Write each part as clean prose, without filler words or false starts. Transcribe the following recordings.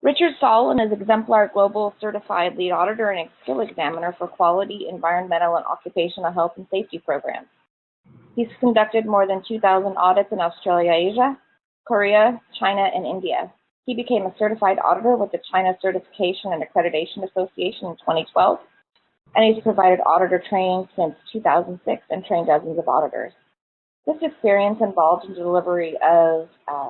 Richard Saul is Exemplar Global Certified Lead Auditor and Skill Examiner for Quality, Environmental, and Occupational Health and Safety Programs. He's conducted more than 2,000 audits in Australia, Asia, Korea, China, and India. He became a certified auditor with the China Certification and Accreditation Association in 2012, and he's provided auditor training since 2006 and trained dozens of auditors. This experience involved in the delivery of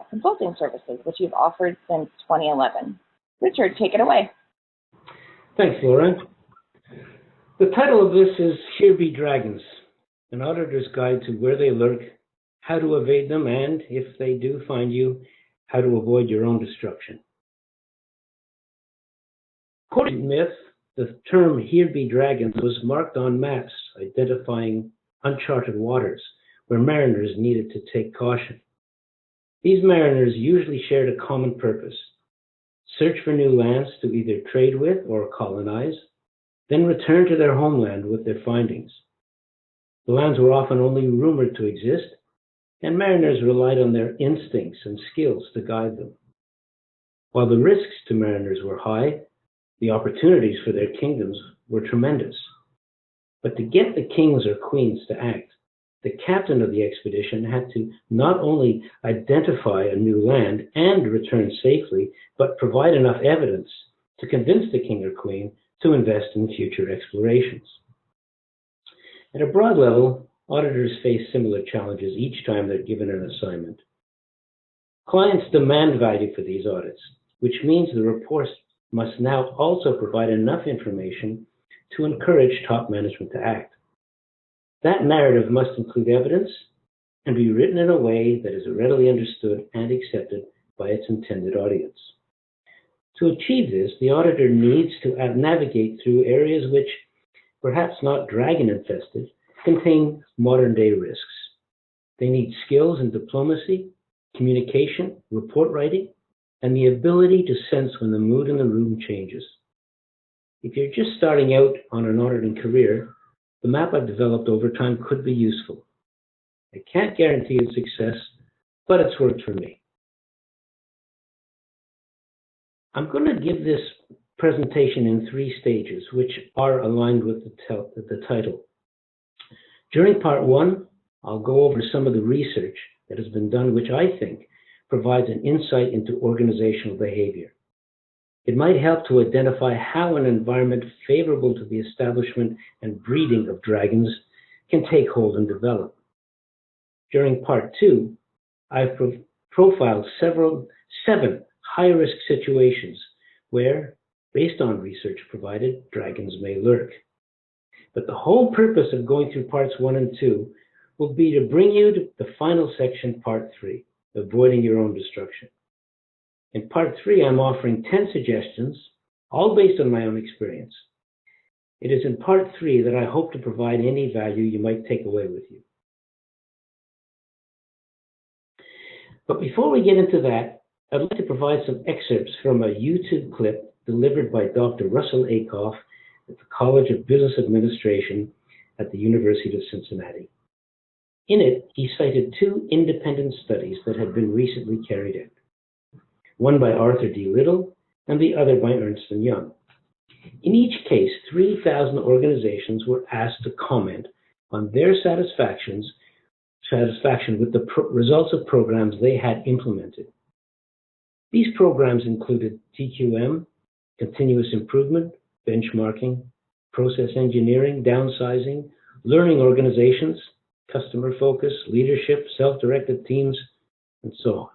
consulting services, which you've offered since 2011. Richard, take it away. Thanks, Laura. The title of this is Here Be Dragons, an auditor's guide to where they lurk, how to evade them, and, if they do find you, how to avoid your own destruction. According to myth, the term Here Be Dragons was marked on maps identifying uncharted waters, where mariners needed to take caution. These mariners usually shared a common purpose: search for new lands to either trade with or colonize, then return to their homeland with their findings. The lands were often only rumored to exist, and mariners relied on their instincts and skills to guide them. While the risks to mariners were high, the opportunities for their kingdoms were tremendous. But to get the kings or queens to act, the captain of the expedition had to not only identify a new land and return safely, but provide enough evidence to convince the king or queen to invest in future explorations. At a broad level, auditors face similar challenges each time they're given an assignment. Clients demand value for these audits, which means the reports must now also provide enough information to encourage top management to act. That narrative must include evidence and be written in a way that is readily understood and accepted by its intended audience. To achieve this, the auditor needs to navigate through areas which, perhaps not dragon-infested, contain modern-day risks. They need skills in diplomacy, communication, report writing, and the ability to sense when the mood in the room changes. If you're just starting out on an auditing career, the map I've developed over time could be useful. I can't guarantee its success, but it's worked for me. I'm going to give this presentation in 3 stages, which are aligned with the title. During part 1, I'll go over some of the research that has been done, which I think provides an insight into organizational behavior. It might help to identify how an environment favorable to the establishment and breeding of dragons can take hold and develop. During part 2, I've profiled 7 high-risk situations where, based on research provided, dragons may lurk. But the whole purpose of going through parts 1 and 2 will be to bring you to the final section, part 3, avoiding your own destruction. In part 3, I'm offering 10 suggestions, all based on my own experience. It is in part 3 that I hope to provide any value you might take away with you. But before we get into that, I'd like to provide some excerpts from a YouTube clip delivered by Dr. Russell Akoff at the College of Business Administration at the University of Cincinnati. In it, he cited 2 independent studies that had been recently carried out. One by Arthur D. Little, and the other by Ernst & Young. In each case, 3,000 organizations were asked to comment on their satisfaction with the results of programs they had implemented. These programs included TQM, continuous improvement, benchmarking, process engineering, downsizing, learning organizations, customer focus, leadership, self-directed teams, and so on.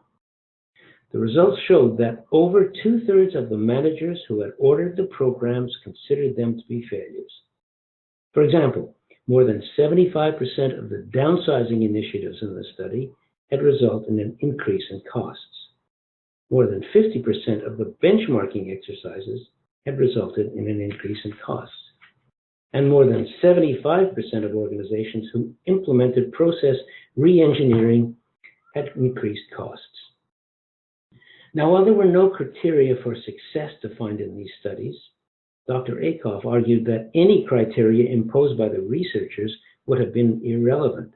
The results showed that over 2/3 of the managers who had ordered the programs considered them to be failures. For example, more than 75% of the downsizing initiatives in the study had resulted in an increase in costs. More than 50% of the benchmarking exercises had resulted in an increase in costs. And more than 75% of organizations who implemented process re-engineering had increased costs. Now, while there were no criteria for success defined in these studies, Dr. Akoff argued that any criteria imposed by the researchers would have been irrelevant.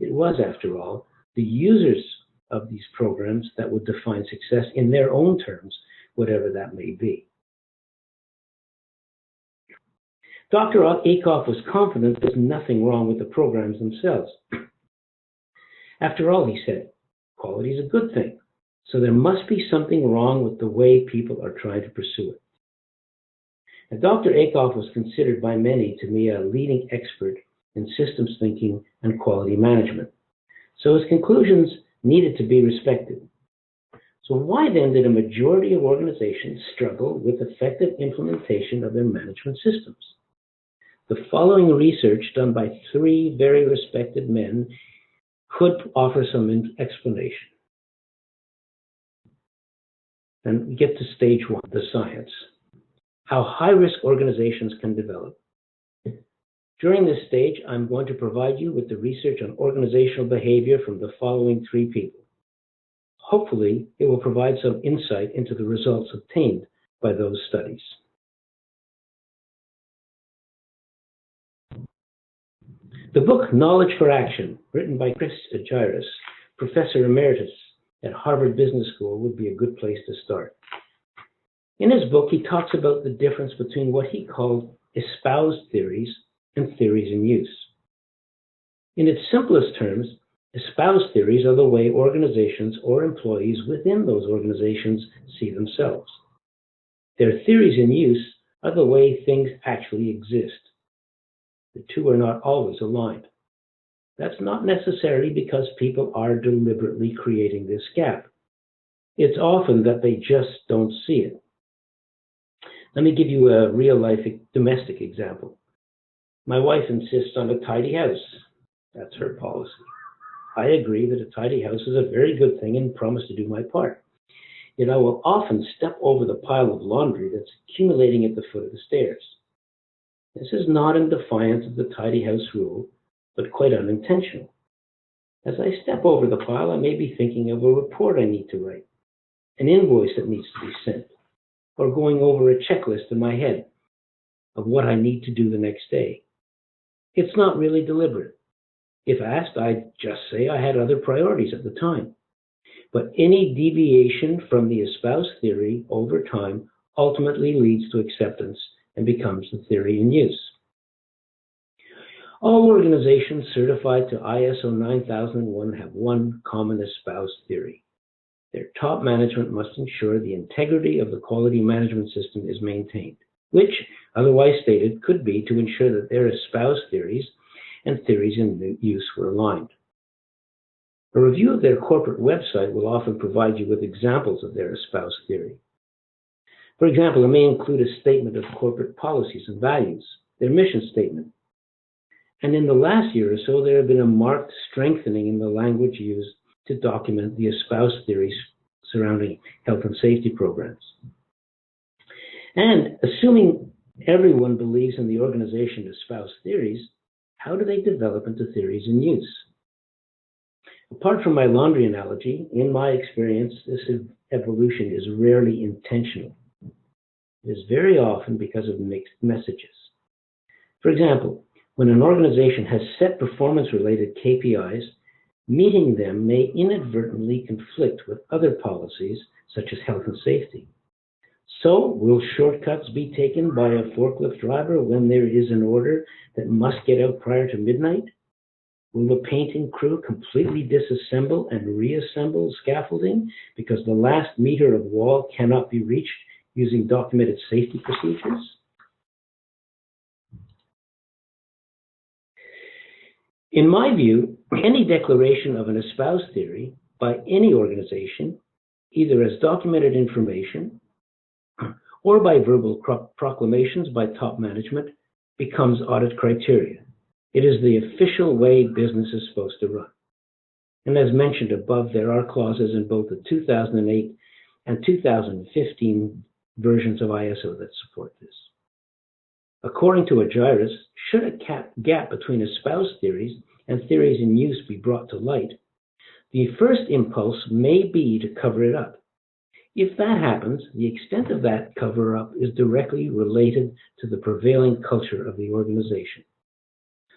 It was, after all, the users of these programs that would define success in their own terms whatever that may be. Dr. Akoff was confident there's nothing wrong with the programs themselves. After all, he said, quality is a good thing, so there must be something wrong with the way people are trying to pursue it. And Dr. Akoff was considered by many to be a leading expert in systems thinking and quality management, so his conclusions needed to be respected. So why then did a majority of organizations struggle with effective implementation of their management systems? The following research done by 3 very respected men could offer some explanation. And we get to stage 1, the science. How high-risk organizations can develop. During this stage, I'm going to provide you with the research on organizational behavior from the following 3 people. Hopefully, it will provide some insight into the results obtained by those studies. The book Knowledge for Action, written by Chris Agiris, Professor Emeritus at Harvard Business School, would be a good place to start. In his book, he talks about the difference between what he called espoused theories and theories in use. In its simplest terms, espoused theories are the way organizations or employees within those organizations see themselves. Their theories in use are the way things actually exist. The two are not always aligned. That's not necessarily because people are deliberately creating this gap. It's often that they just don't see it. Let me give you a real-life domestic example. My wife insists on a tidy house. That's her policy. I agree that a tidy house is a very good thing and promise to do my part. Yet I will often step over the pile of laundry that's accumulating at the foot of the stairs. This is not in defiance of the tidy house rule, but quite unintentional. As I step over the pile, I may be thinking of a report I need to write, an invoice that needs to be sent, or going over a checklist in my head of what I need to do the next day. It's not really deliberate. If asked, I'd just say I had other priorities at the time. But any deviation from the espoused theory over time ultimately leads to acceptance and becomes the theory in use. All organizations certified to ISO 9001 have one common espoused theory. Their top management must ensure the integrity of the quality management system is maintained, which, otherwise stated, could be to ensure that their espoused theories and theories in use were aligned. A review of their corporate website will often provide you with examples of their espoused theory. For example, it may include a statement of corporate policies and values, their mission statement. And in the last year or so, there have been a marked strengthening in the language used to document the espoused theories surrounding health and safety programs. And assuming everyone believes in the organization espoused theories, how do they develop into theories in use? Apart from my laundry analogy, in my experience, this evolution is rarely intentional. It is very often because of mixed messages. For example, when an organization has set performance-related KPIs, meeting them may inadvertently conflict with other policies, such as health and safety. So, will shortcuts be taken by a forklift driver when there is an order that must get out prior to midnight? Will the painting crew completely disassemble and reassemble scaffolding because the last meter of wall cannot be reached using documented safety procedures? In my view, any declaration of an espoused theory by any organization, either as documented information or by verbal proclamations by top management, becomes audit criteria. It is the official way business is supposed to run. And as mentioned above, there are clauses in both the 2008 and 2015 versions of ISO that support this. According to Agiris, should a gap between espoused theories and theories in use be brought to light, the first impulse may be to cover it up. If that happens, the extent of that cover-up is directly related to the prevailing culture of the organization.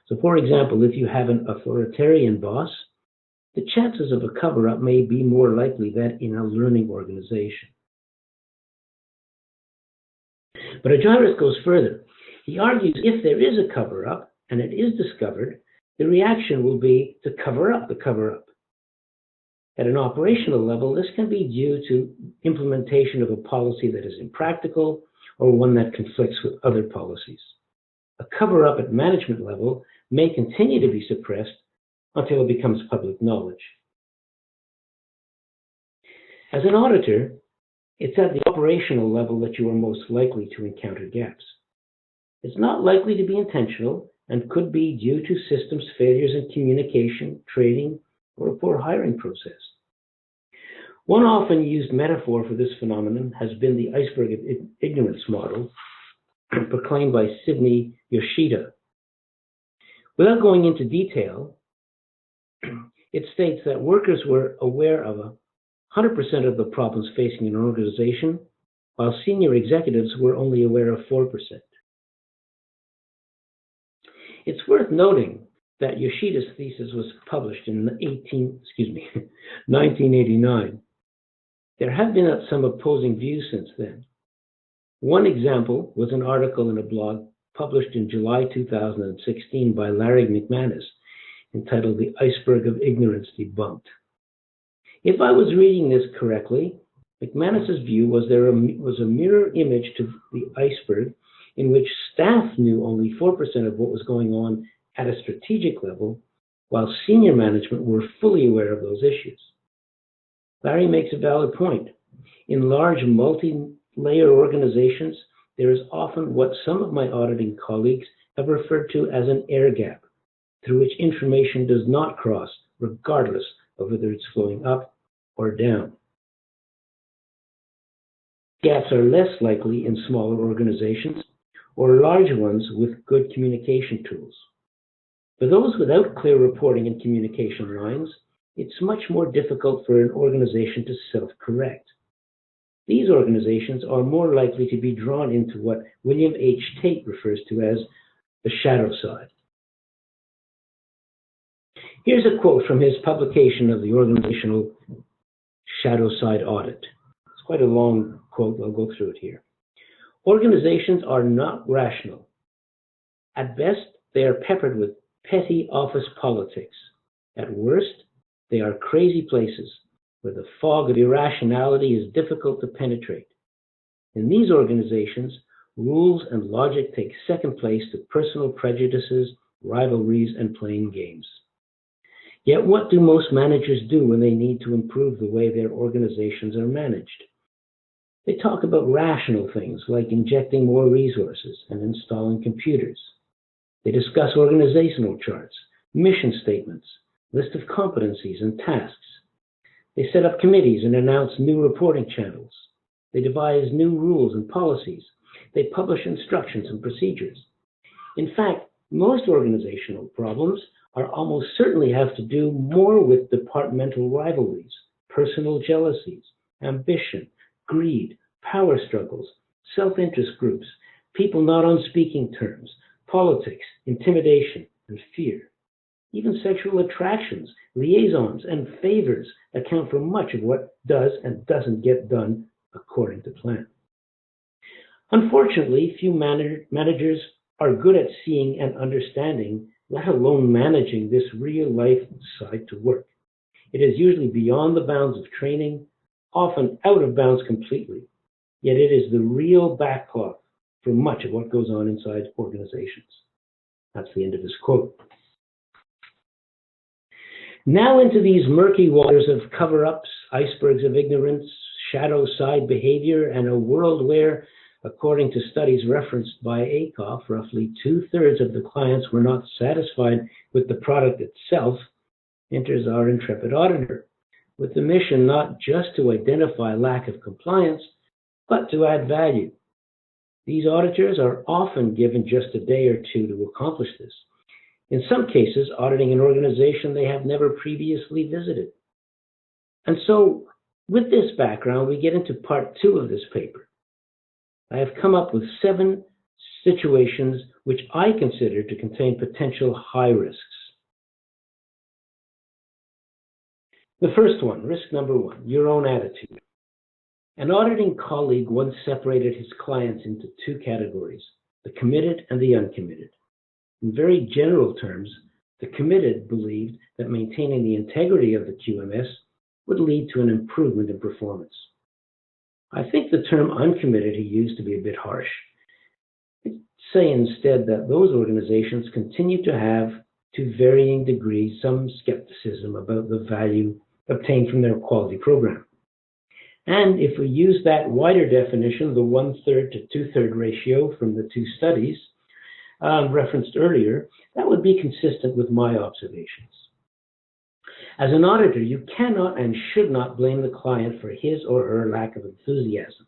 So, for example, if you have an authoritarian boss, the chances of a cover-up may be more likely than in a learning organization. But Treacherous goes further. He argues if there is a cover-up and it is discovered, the reaction will be to cover up the cover-up. At an operational level, this can be due to implementation of a policy that is impractical or one that conflicts with other policies. A cover-up at management level may continue to be suppressed until it becomes public knowledge. As an auditor, it's at the operational level that you are most likely to encounter gaps. It's not likely to be intentional and could be due to systems failures in communication, training, or a poor hiring process. One often used metaphor for this phenomenon has been the iceberg of ignorance model proclaimed by Sidney Yoshida. Without going into detail, it states that workers were aware of 100% of the problems facing an organization, while senior executives were only aware of 4%. It's worth noting that Yoshida's thesis was published in 1989. There have been some opposing views since then. One example was an article in a blog published in July 2016 by Larry McManus, entitled "The Iceberg of Ignorance Debunked." If I was reading this correctly, McManus's view was there was a mirror image to the iceberg in which staff knew only 4% of what was going on at a strategic level, while senior management were fully aware of those issues. Larry makes a valid point. In large multi-layer organizations, there is often what some of my auditing colleagues have referred to as an air gap, through which information does not cross, regardless of whether it's flowing up or down. Gaps are less likely in smaller organizations or large ones with good communication tools. For those without clear reporting and communication lines, it's much more difficult for an organization to self-correct. These organizations are more likely to be drawn into what William H. Tate refers to as the shadow side. Here's a quote from his publication of the Organizational Shadow Side Audit. It's quite a long quote. I'll go through it here. Organizations are not rational. At best, they are peppered with petty office politics. At worst, they are crazy places where the fog of irrationality is difficult to penetrate. In these organizations, rules and logic take second place to personal prejudices, rivalries, and playing games. Yet what do most managers do when they need to improve the way their organizations are managed? They talk about rational things like injecting more resources and installing computers. They discuss organizational charts, mission statements, list of competencies and tasks. They set up committees and announce new reporting channels. They devise new rules and policies. They publish instructions and procedures. In fact, most organizational problems are almost certainly have to do more with departmental rivalries, personal jealousies, ambition, greed, power struggles, self-interest groups, people not on speaking terms, politics, intimidation, and fear. Even sexual attractions, liaisons, and favors account for much of what does and doesn't get done according to plan. Unfortunately, few managers are good at seeing and understanding, let alone managing this real-life side to work. It is usually beyond the bounds of training, often out of bounds completely, yet it is the real backcloth for much of what goes on inside organizations. That's the end of his quote. Now into these murky waters of cover-ups, icebergs of ignorance, shadow side behavior, and a world where, according to studies referenced by ACOF, roughly 2/3 of the clients were not satisfied with the product itself, enters our intrepid auditor, with the mission not just to identify lack of compliance, but to add value. These auditors are often given just a day or two to accomplish this. In some cases, auditing an organization they have never previously visited. And so, with this background, we get into part 2 of this paper. I have come up with 7 situations which I consider to contain potential high risks. The first one, risk number 1, your own attitude. An auditing colleague once separated his clients into two categories, the committed and the uncommitted. In very general terms, the committed believed that maintaining the integrity of the QMS would lead to an improvement in performance. I think the term uncommitted he used to be a bit harsh. I'd say instead that those organizations continue to have, to varying degrees, some skepticism about the value obtained from their quality program. And if we use that wider definition, the 1/3 to 2/3 ratio from the two studies referenced earlier, that would be consistent with my observations. As an auditor, you cannot and should not blame the client for his or her lack of enthusiasm.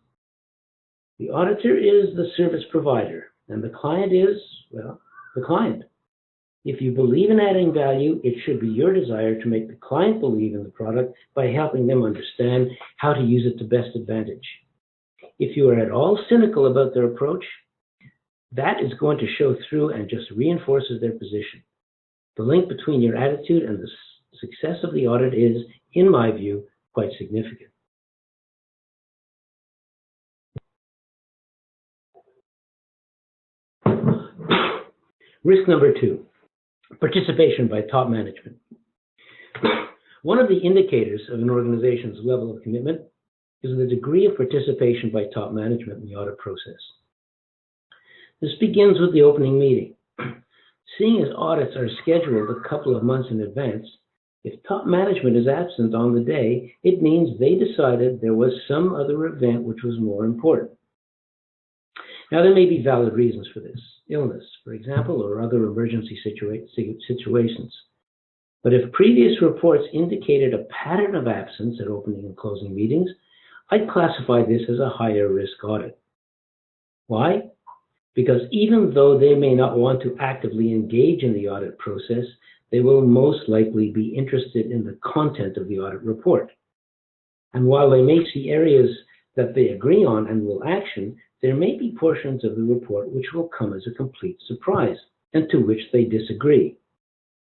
The auditor is the service provider, and the client is, well, the client. If you believe in adding value, it should be your desire to make the client believe in the product by helping them understand how to use it to best advantage. If you are at all cynical about their approach, that is going to show through and just reinforces their position. The link between your attitude and the success of the audit is, in my view, quite significant. Risk number 2, participation by top management. One of the indicators of an organization's level of commitment is the degree of participation by top management in the audit process. This begins with the opening meeting. Seeing as audits are scheduled a couple of months in advance, if top management is absent on the day, it means they decided there was some other event which was more important. Now, there may be valid reasons for this, illness, for example, or other emergency situations. But if previous reports indicated a pattern of absence at opening and closing meetings, I'd classify this as a higher risk audit. Why? Because even though they may not want to actively engage in the audit process, they will most likely be interested in the content of the audit report. And while they may see areas that they agree on and will action, there may be portions of the report which will come as a complete surprise and to which they disagree.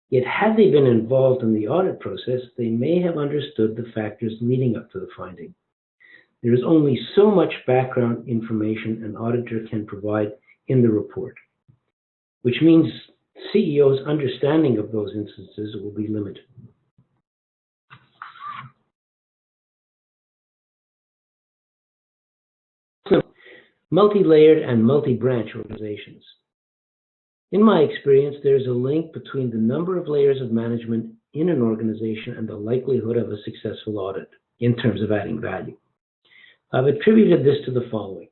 Yet had they been involved in the audit process, they may have understood the factors leading up to the finding. There is only so much background information an auditor can provide in the report, which means CEO's understanding of those instances will be limited. Multi-layered and multi-branch organizations. In my experience, there is a link between the number of layers of management in an organization and the likelihood of a successful audit in terms of adding value. I've attributed this to the following.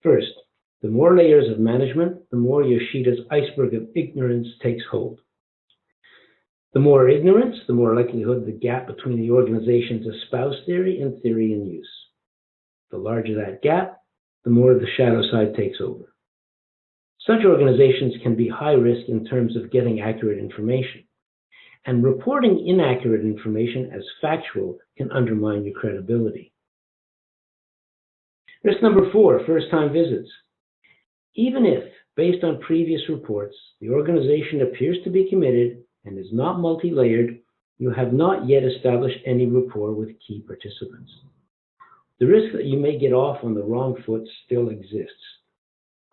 First, the more layers of management, the more Yoshida's iceberg of ignorance takes hold. The more ignorance, the more likelihood the gap between the organization's espoused theory and theory in use. The larger that gap, the more the shadow side takes over. Such organizations can be high risk in terms of getting accurate information, and reporting inaccurate information as factual can undermine your credibility. Risk number 4, first-time visits. Even if, based on previous reports, the organization appears to be committed and is not multi-layered, you have not yet established any rapport with key participants. The risk that you may get off on the wrong foot still exists.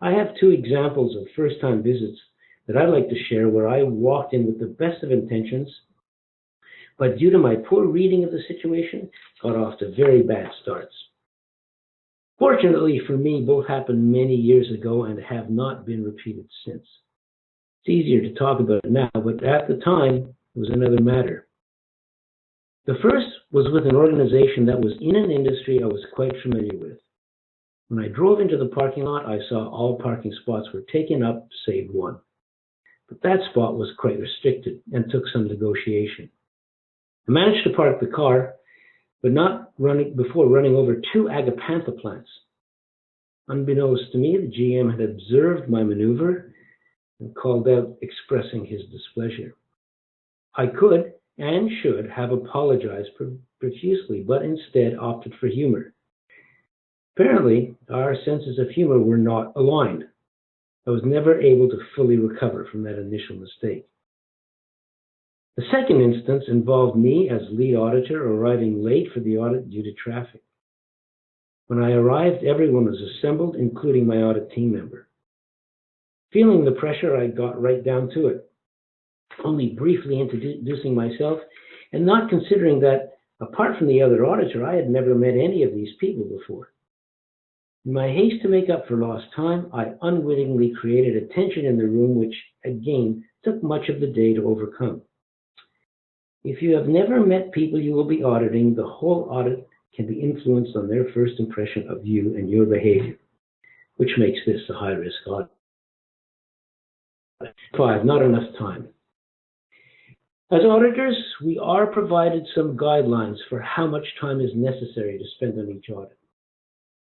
I have 2 examples of first-time visits that I'd like to share where I walked in with the best of intentions, but due to my poor reading of the situation, got off to very bad starts. Fortunately for me, both happened many years ago and have not been repeated since. It's easier to talk about it now, but at the time, it was another matter. The first was with an organization that was in an industry I was quite familiar with. When I drove into the parking lot, I saw all parking spots were taken up, save one. But that spot was quite restricted and took some negotiation. I managed to park the car, but not before running over 2 agapantha plants. Unbeknownst to me, the GM had observed my maneuver and called out, expressing his displeasure. I could and should have apologized profusely, but instead opted for humor. Apparently, our senses of humor were not aligned. I was never able to fully recover from that initial mistake. The second instance involved me as lead auditor arriving late for the audit due to traffic. When I arrived, everyone was assembled, including my audit team member. Feeling the pressure, I got right down to it, only briefly introducing myself and not considering that, apart from the other auditor, I had never met any of these people before. In my haste to make up for lost time, I unwittingly created a tension in the room which, again, took much of the day to overcome. If you have never met people you will be auditing, the whole audit can be influenced on their first impression of you and your behavior, which makes this a high-risk audit. 5, not enough time. As auditors, we are provided some guidelines for how much time is necessary to spend on each audit.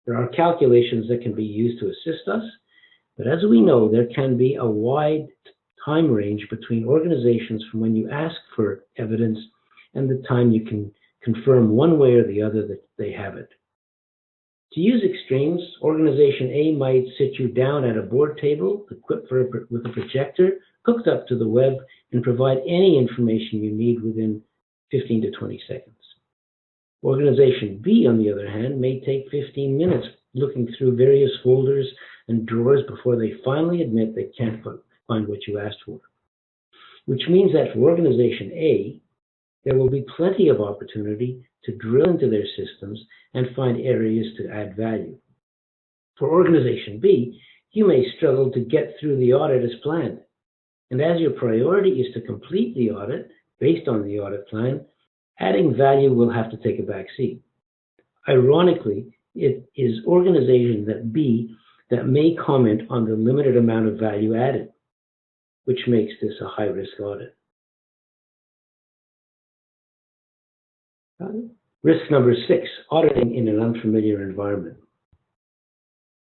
There are calculations that can be used to assist us, but as we know, there can be a wide time range between organizations from when you ask for evidence and the time you can confirm one way or the other that they have it. To use extremes, Organization A might sit you down at a board table equipped with a projector, hooked up to the web, and provide any information you need within 15 to 20 seconds. Organization B, on the other hand, may take 15 minutes looking through various folders and drawers before they finally admit they can't find what you asked for. Which means that for Organization A, there will be plenty of opportunity to drill into their systems and find areas to add value. For Organization B, you may struggle to get through the audit as planned. And as your priority is to complete the audit based on the audit plan, adding value will have to take a back seat. Ironically, it is Organization B that may comment on the limited amount of value added, which makes this a high-risk audit. Risk number 6, auditing in an unfamiliar environment.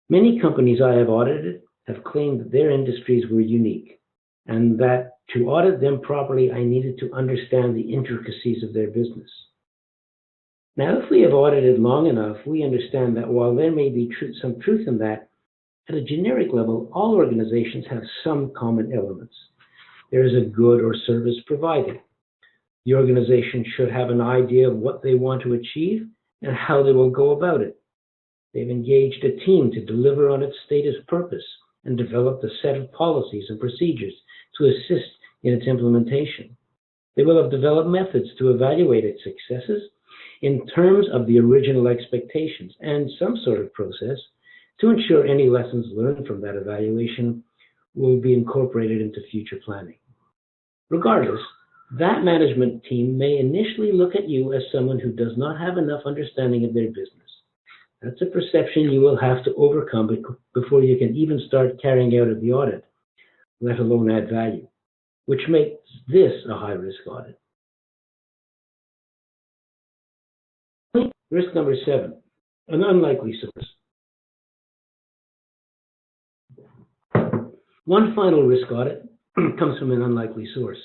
Many companies I have audited have claimed that their industries were unique, and that to audit them properly, I needed to understand the intricacies of their business. Now, if we have audited long enough, we understand that while there may be some truth in that, at a generic level, all organizations have some common elements. There is a good or service provided. The organization should have an idea of what they want to achieve and how they will go about it. They've engaged a team to deliver on its stated purpose and developed a set of policies and procedures to assist in its implementation. They will have developed methods to evaluate its successes in terms of the original expectations and some sort of process to ensure any lessons learned from that evaluation will be incorporated into future planning. Regardless, that management team may initially look at you as someone who does not have enough understanding of their business. That's a perception you will have to overcome before you can even start carrying out the audit, let alone add value, which makes this a high-risk audit. Risk number 7, an unlikely source. One final risk audit comes from an unlikely source,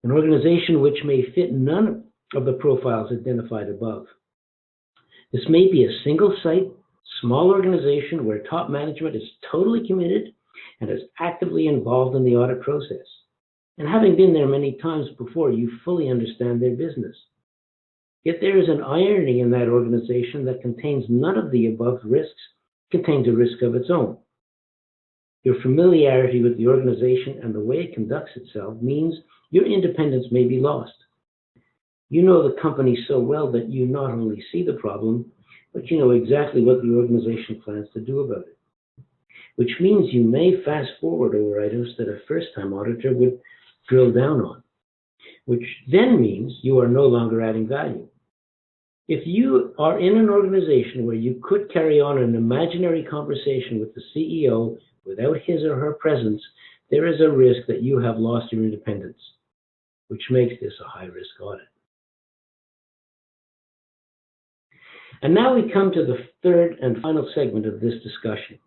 an organization which may fit none of the profiles identified above. This may be a single-site, small organization where top management is totally committed and is actively involved in the audit process. And having been there many times before, you fully understand their business. Yet there is an irony in that organization that contains none of the above risks, contains a risk of its own. Your familiarity with the organization and the way it conducts itself means your independence may be lost. You know the company so well that you not only see the problem, but you know exactly what the organization plans to do about it. Which means you may fast forward over items that a first-time auditor would drill down on, which then means you are no longer adding value. If you are in an organization where you could carry on an imaginary conversation with the CEO without his or her presence, there is a risk that you have lost your independence, which makes this a high-risk audit. And now we come to the third and final segment of this discussion,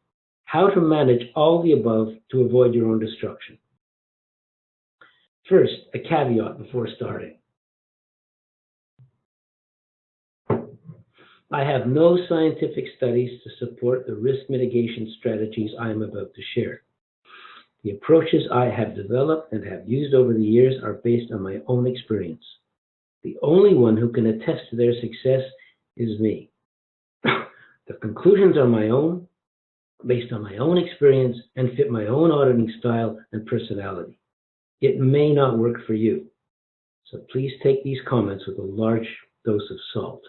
how to manage all the above to avoid your own destruction. First, a caveat before starting. I have no scientific studies to support the risk mitigation strategies I am about to share. The approaches I have developed and have used over the years are based on my own experience. The only one who can attest to their success is me. The conclusions are my own, based on my own experience, and fit my own auditing style and personality. It may not work for you, so please take these comments with a large dose of salt.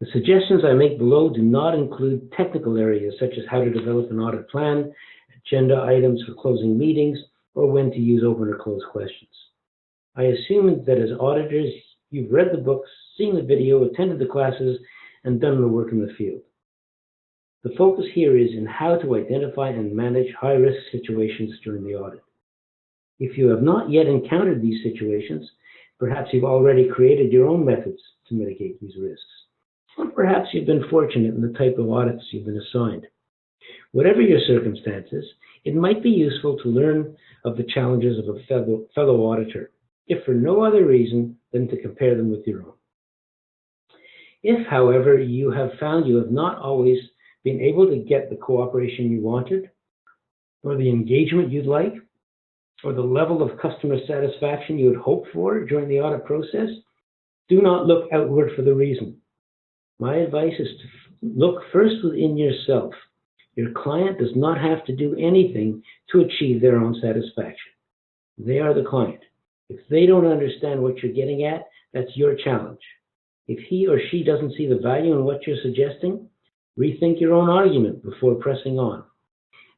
The suggestions I make below do not include technical areas such as how to develop an audit plan, agenda items for closing meetings, or when to use open or close questions. I assume that as auditors, you've read the books, seen the video, attended the classes, and done the work in the field. The focus here is in how to identify and manage high-risk situations during the audit. If you have not yet encountered these situations, perhaps you've already created your own methods to mitigate these risks. Or perhaps you've been fortunate in the type of audits you've been assigned. Whatever your circumstances, it might be useful to learn of the challenges of a fellow auditor, if for no other reason than to compare them with your own. If, however, you have found you have not always been able to get the cooperation you wanted, or the engagement you'd like, or the level of customer satisfaction you had hoped for during the audit process, do not look outward for the reason. My advice is to look first within yourself. Your client does not have to do anything to achieve their own satisfaction. They are the client. If they don't understand what you're getting at, that's your challenge. If he or she doesn't see the value in what you're suggesting, rethink your own argument before pressing on.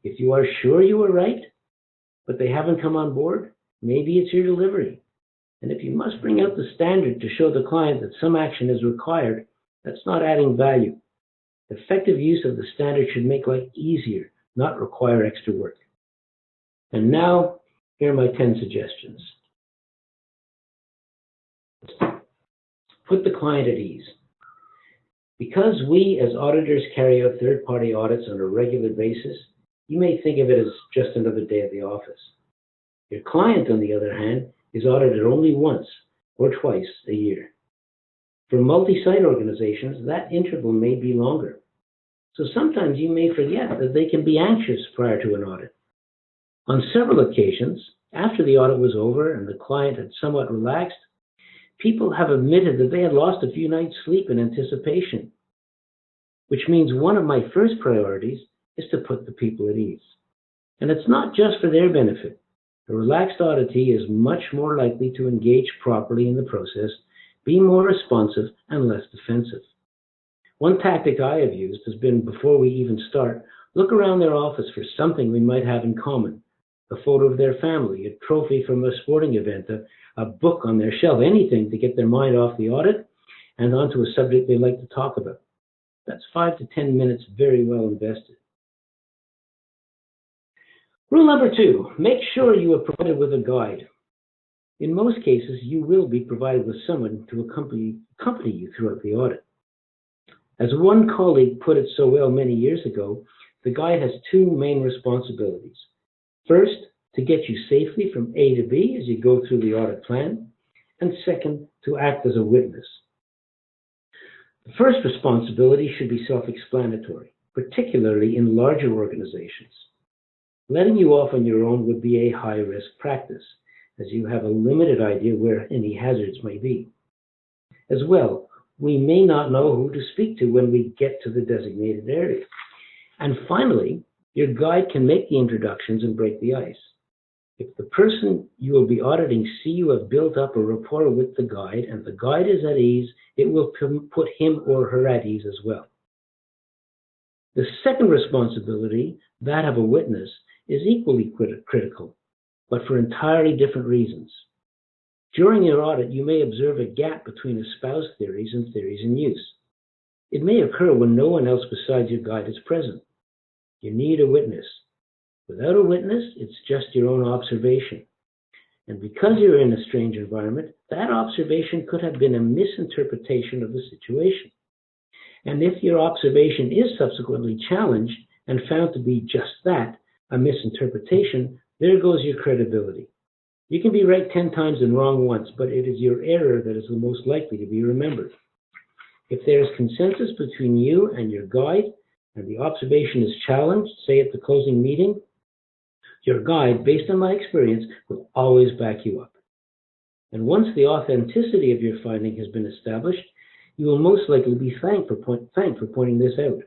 If you are sure you are right, but they haven't come on board, maybe it's your delivery. And if you must bring out the standard to show the client that some action is required, that's not adding value. Effective use of the standard should make life easier, not require extra work. And now, here are my 10 suggestions. Put the client at ease. Because we as auditors carry out third-party audits on a regular basis, you may think of it as just another day at the office. Your client, on the other hand, is audited only once or twice a year. For multi-site organizations, that interval may be longer. So sometimes you may forget that they can be anxious prior to an audit. On several occasions, after the audit was over and the client had somewhat relaxed, people have admitted that they had lost a few nights' sleep in anticipation, which means one of my first priorities is to put the people at ease. And it's not just for their benefit. A relaxed auditee is much more likely to engage properly in the process, be more responsive, and less defensive. One tactic I have used has been, before we even start, look around their office for something we might have in common. A photo of their family, a trophy from a sporting event, a book on their shelf, anything to get their mind off the audit and onto a subject they like to talk about. That's 5 to 10 minutes very well invested. Rule number 2, make sure you are provided with a guide. In most cases, you will be provided with someone to accompany you throughout the audit. As one colleague put it so well many years ago, the guide has 2 main responsibilities. First, to get you safely from A to B as you go through the audit plan, and second, to act as a witness. The first responsibility should be self-explanatory, particularly in larger organizations. Letting you off on your own would be a high-risk practice, as you have a limited idea where any hazards may be. As well, we may not know who to speak to when we get to the designated area. And finally, your guide can make the introductions and break the ice. If the person you will be auditing see you have built up a rapport with the guide and the guide is at ease, it will put him or her at ease as well. The second responsibility, that of a witness, is equally critical, but for entirely different reasons. During your audit, you may observe a gap between espoused theories and theories in use. It may occur when no one else besides your guide is present. You need a witness. Without a witness, it's just your own observation. And because you're in a strange environment, that observation could have been a misinterpretation of the situation. And if your observation is subsequently challenged and found to be just that, a misinterpretation, there goes your credibility. You can be right 10 times and wrong once, but it is your error that is the most likely to be remembered. If there is consensus between you and your guide, and the observation is challenged, say at the closing meeting, your guide, based on my experience, will always back you up. And once the authenticity of your finding has been established, You will most likely be thanked for pointing this out.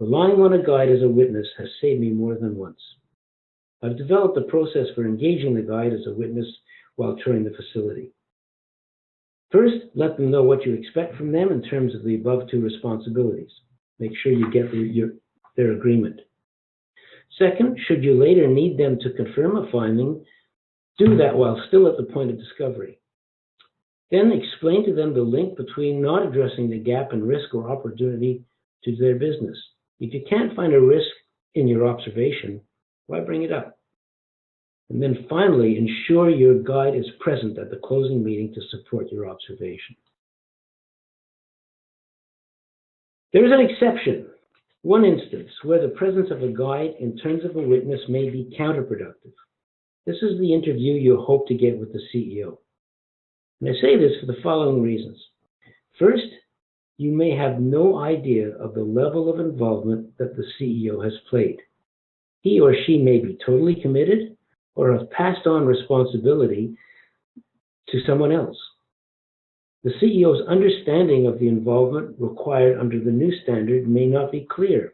Relying on a guide as a witness has saved me more than once. I've developed a process for engaging the guide as a witness while touring the facility. First, let them know what you expect from them in terms of the above two responsibilities. Make sure you get their agreement. Second, should you later need them to confirm a finding, do that while still at the point of discovery. Then explain to them the link between not addressing the gap in risk or opportunity to their business. If you can't find a risk in your observation, why bring it up? And then finally, ensure your guide is present at the closing meeting to support your observation. There is an exception, one instance where the presence of a guide in terms of a witness may be counterproductive. This is the interview you hope to get with the CEO. And I say this for the following reasons. First, you may have no idea of the level of involvement that the CEO has played. He or she may be totally committed or have passed on responsibility to someone else. The CEO's understanding of the involvement required under the new standard may not be clear.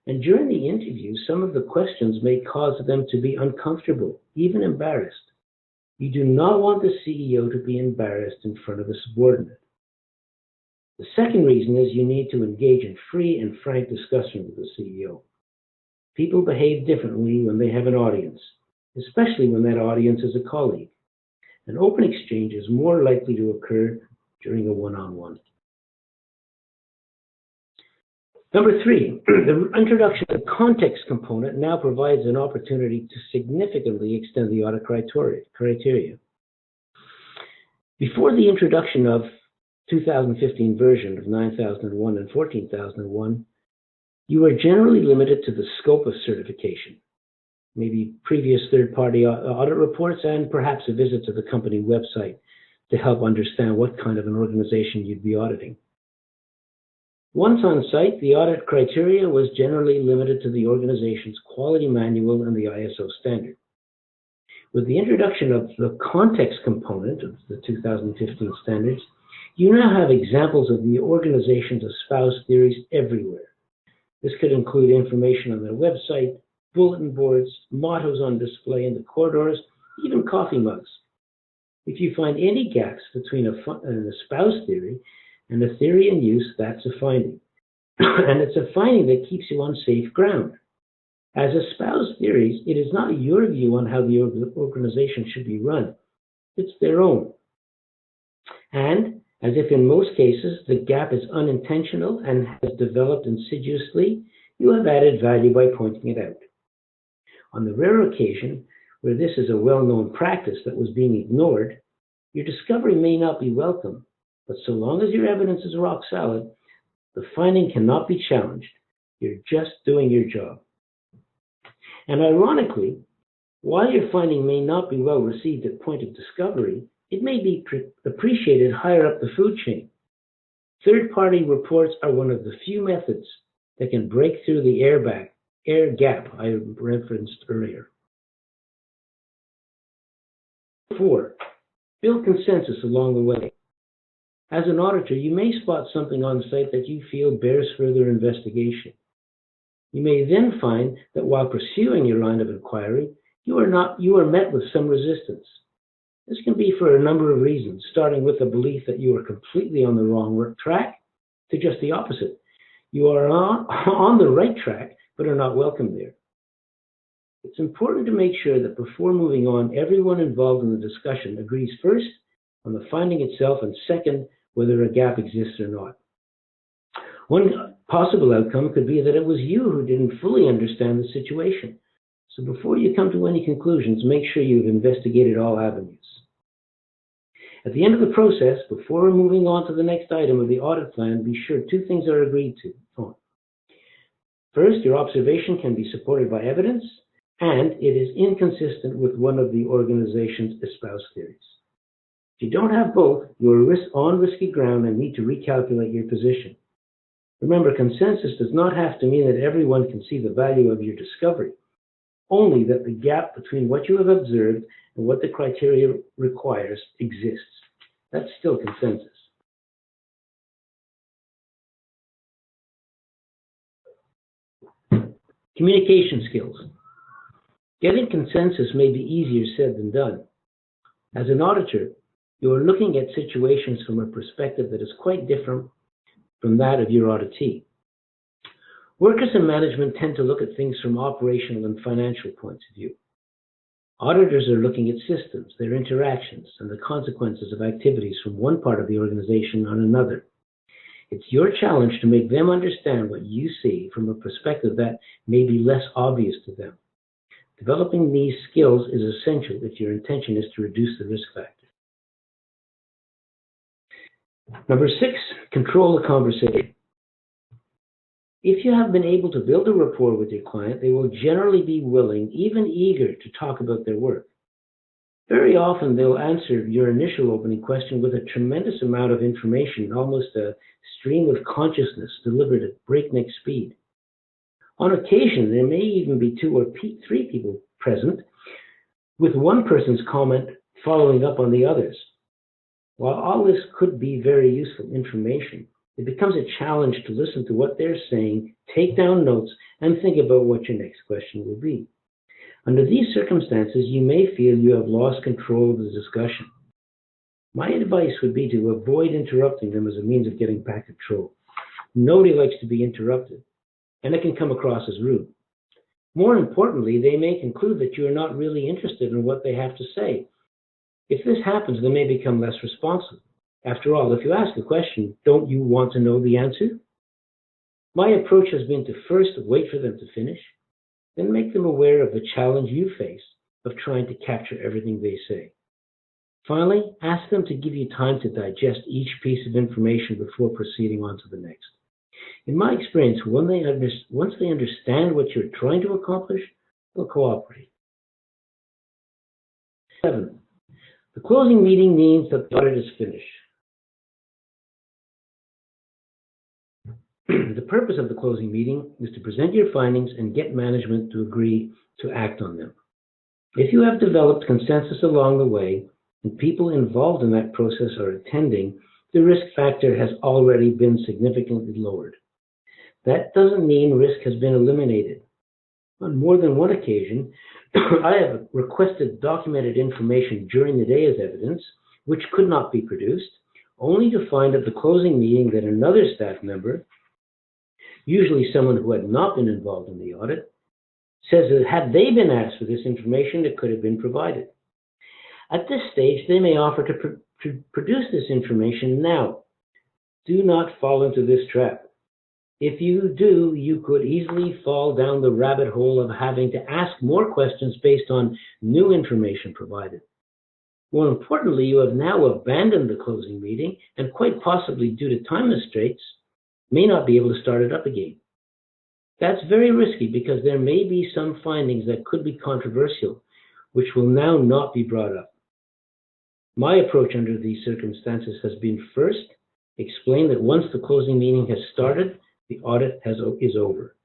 And during the interview, some of the questions may cause them to be uncomfortable, even embarrassed. You do not want the CEO to be embarrassed in front of a subordinate. The second reason is you need to engage in free and frank discussion with the CEO. People behave differently when they have an audience, especially when that audience is a colleague. An open exchange is more likely to occur during a one-on-one. Number three, the introduction of the context component now provides an opportunity to significantly extend the audit criteria. Before the introduction of 2015 version of 9001 and 14001, you were generally limited to the scope of certification, maybe previous third-party audit reports, and perhaps a visit to the company website to help understand what kind of an organization you'd be auditing. Once on site, the audit criteria was generally limited to the organization's quality manual and the ISO standard. With the introduction of the context component of the 2015 standards, you now have examples of the organization's espoused theories everywhere. This could include information on their website, bulletin boards, mottos on display in the corridors, even coffee mugs. If you find any gaps between an espoused theory and a theory in use, that's a finding. And it's a finding that keeps you on safe ground. As espoused theories, it is not your view on how the organization should be run. It's their own. And, as if in most cases the gap is unintentional and has developed insidiously, you have added value by pointing it out. On the rare occasion where this is a well-known practice that was being ignored, your discovery may not be welcome, but so long as your evidence is rock solid, the finding cannot be challenged. You're just doing your job. And ironically, while your finding may not be well received at point of discovery, it may be appreciated higher up the food chain. Third-party reports are one of the few methods that can break through the air gap I referenced earlier. 4, build consensus along the way. As an auditor, you may spot something on site that you feel bears further investigation. You may then find that while pursuing your line of inquiry, you are met with some resistance. This can be for a number of reasons, starting with the belief that you are completely on the wrong track to just the opposite. You are on the right track, but are not welcome there. It's important to make sure that before moving on, everyone involved in the discussion agrees first on the finding itself and second, whether a gap exists or not. One possible outcome could be that it was you who didn't fully understand the situation. So before you come to any conclusions, make sure you've investigated all avenues. At the end of the process, before moving on to the next item of the audit plan, be sure 2 things are agreed to. First, your observation can be supported by evidence, and it is inconsistent with one of the organization's espoused theories. If you don't have both, you are on risky ground and need to recalculate your position. Remember, consensus does not have to mean that everyone can see the value of your discovery, only that the gap between what you have observed and what the criteria requires exists. That's still consensus. Communication skills. Getting consensus may be easier said than done. As an auditor, you are looking at situations from a perspective that is quite different from that of your auditee. Workers in management tend to look at things from operational and financial points of view. Auditors are looking at systems, their interactions, and the consequences of activities from one part of the organization on another. It's your challenge to make them understand what you see from a perspective that may be less obvious to them. Developing these skills is essential if your intention is to reduce the risk factor. Number 6, control the conversation. If you have been able to build a rapport with your client, they will generally be willing, even eager, to talk about their work. Very often, they'll answer your initial opening question with a tremendous amount of information, almost a stream of consciousness delivered at breakneck speed. On occasion, there may even be 2 or 3 people present, with one person's comment following up on the others. While all this could be very useful information, it becomes a challenge to listen to what they're saying, take down notes, and think about what your next question will be. Under these circumstances, you may feel you have lost control of the discussion. My advice would be to avoid interrupting them as a means of getting back control. Nobody likes to be interrupted, and it can come across as rude. More importantly, they may conclude that you are not really interested in what they have to say. If this happens, they may become less responsive. After all, if you ask a question, don't you want to know the answer? My approach has been to first wait for them to finish, then make them aware of the challenge you face of trying to capture everything they say. Finally, ask them to give you time to digest each piece of information before proceeding on to the next. In my experience, once they understand what you're trying to accomplish, they'll cooperate. 7. The closing meeting means that the audit is finished. The purpose of the closing meeting is to present your findings and get management to agree to act on them. If you have developed consensus along the way and people involved in that process are attending, the risk factor has already been significantly lowered. That doesn't mean risk has been eliminated. On more than one occasion, I have requested documented information during the day as evidence, which could not be produced, only to find at the closing meeting that another staff member, usually someone who had not been involved in the audit, says that had they been asked for this information, it could have been provided. At this stage, they may offer to produce this information now. Do not fall into this trap. If you do, you could easily fall down the rabbit hole of having to ask more questions based on new information provided. More importantly, you have now abandoned the closing meeting and quite possibly due to time constraints, may not be able to start it up again. That's very risky because there may be some findings that could be controversial, which will now not be brought up. My approach under these circumstances has been first, explain that once the closing meeting has started, the audit is over.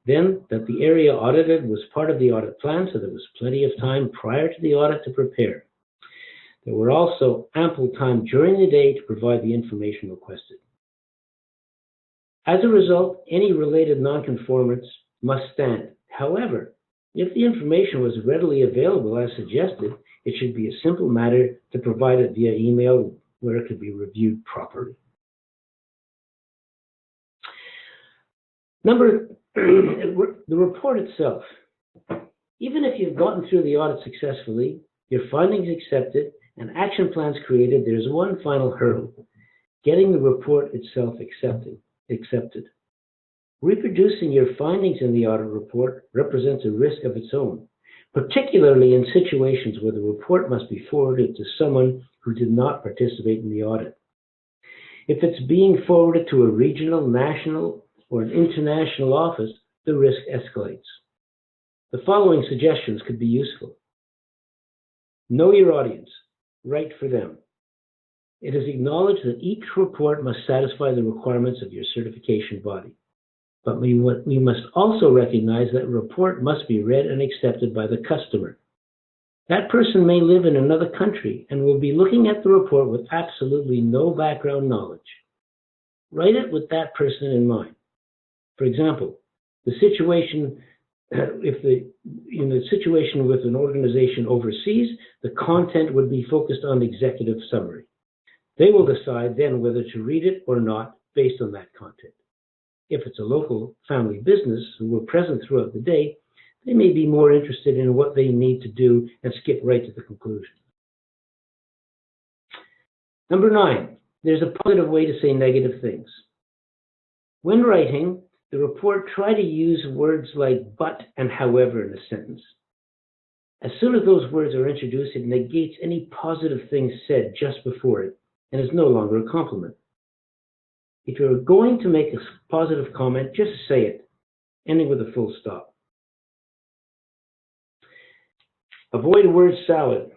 Then, that the area audited was part of the audit plan, so there was plenty of time prior to the audit to prepare. There were also ample time during the day to provide the information requested. As a result, any related nonconformance must stand. However, if the information was readily available as suggested, it should be a simple matter to provide it via email where it could be reviewed properly. The report itself. Even if you've gotten through the audit successfully, your findings accepted, and action plans created, there's one final hurdle: getting the report itself accepted. Reproducing your findings in the audit report represents a risk of its own, particularly in situations where the report must be forwarded to someone who did not participate in the audit. If it's being forwarded to a regional, national, or an international office, the risk escalates. The following suggestions could be useful. Know your audience. Write for them. It is acknowledged that each report must satisfy the requirements of your certification body. But we must also recognize that a report must be read and accepted by the customer. That person may live in another country and will be looking at the report with absolutely no background knowledge. Write it with that person in mind. For example, the situation in the situation with an organization overseas, the content would be focused on executive summary. They will decide then whether to read it or not based on that content. If it's a local family business who were present throughout the day, they may be more interested in what they need to do and skip right to the conclusion. Number 9, there's a positive way to say negative things. When writing the report, try to use words like but and however in a sentence. As soon as those words are introduced, it negates any positive things said just before it and is no longer a compliment. If you're going to make a positive comment, just say it, ending with a full stop. Avoid word salad.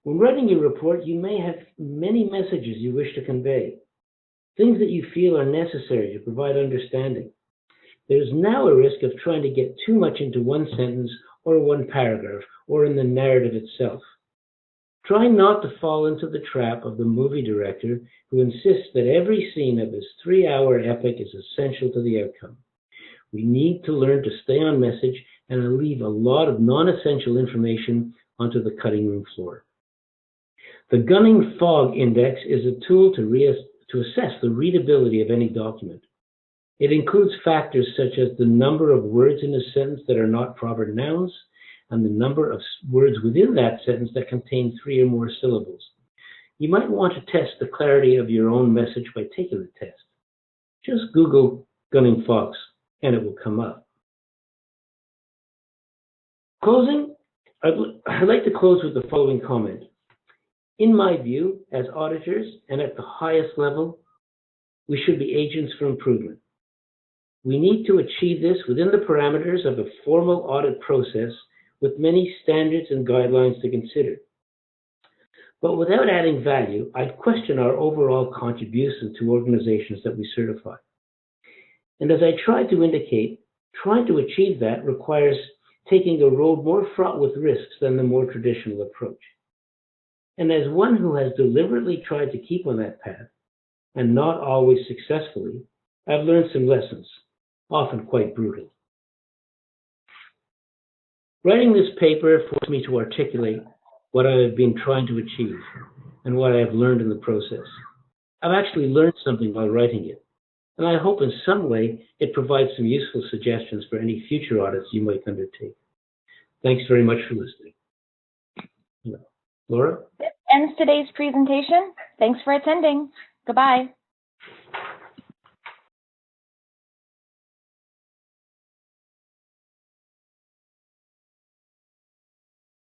When writing your report, you may have many messages you wish to convey, things that you feel are necessary to provide understanding. There's now a risk of trying to get too much into one sentence or one paragraph or in the narrative itself. Try not to fall into the trap of the movie director who insists that every scene of his 3-hour epic is essential to the outcome. We need to learn to stay on message and leave a lot of non-essential information onto the cutting room floor. The Gunning Fog Index is a tool to assess the readability of any document. It includes factors such as the number of words in a sentence that are not proper nouns and the number of words within that sentence that contain 3 or more syllables. You might want to test the clarity of your own message by taking the test. Just Google Gunning Fogs and it will come up. Closing, I'd like to close with the following comment. In my view, as auditors and at the highest level, we should be agents for improvement. We need to achieve this within the parameters of a formal audit process with many standards and guidelines to consider. But without adding value, I'd question our overall contribution to organizations that we certify. And as I tried to indicate, trying to achieve that requires taking a road more fraught with risks than the more traditional approach. And as one who has deliberately tried to keep on that path, and not always successfully, I've learned some lessons, often quite brutal. Writing this paper forced me to articulate what I have been trying to achieve and what I have learned in the process. I've actually learned something by writing it, and I hope in some way it provides some useful suggestions for any future audits you might undertake. Thanks very much for listening. Laura? This ends today's presentation. Thanks for attending. Goodbye.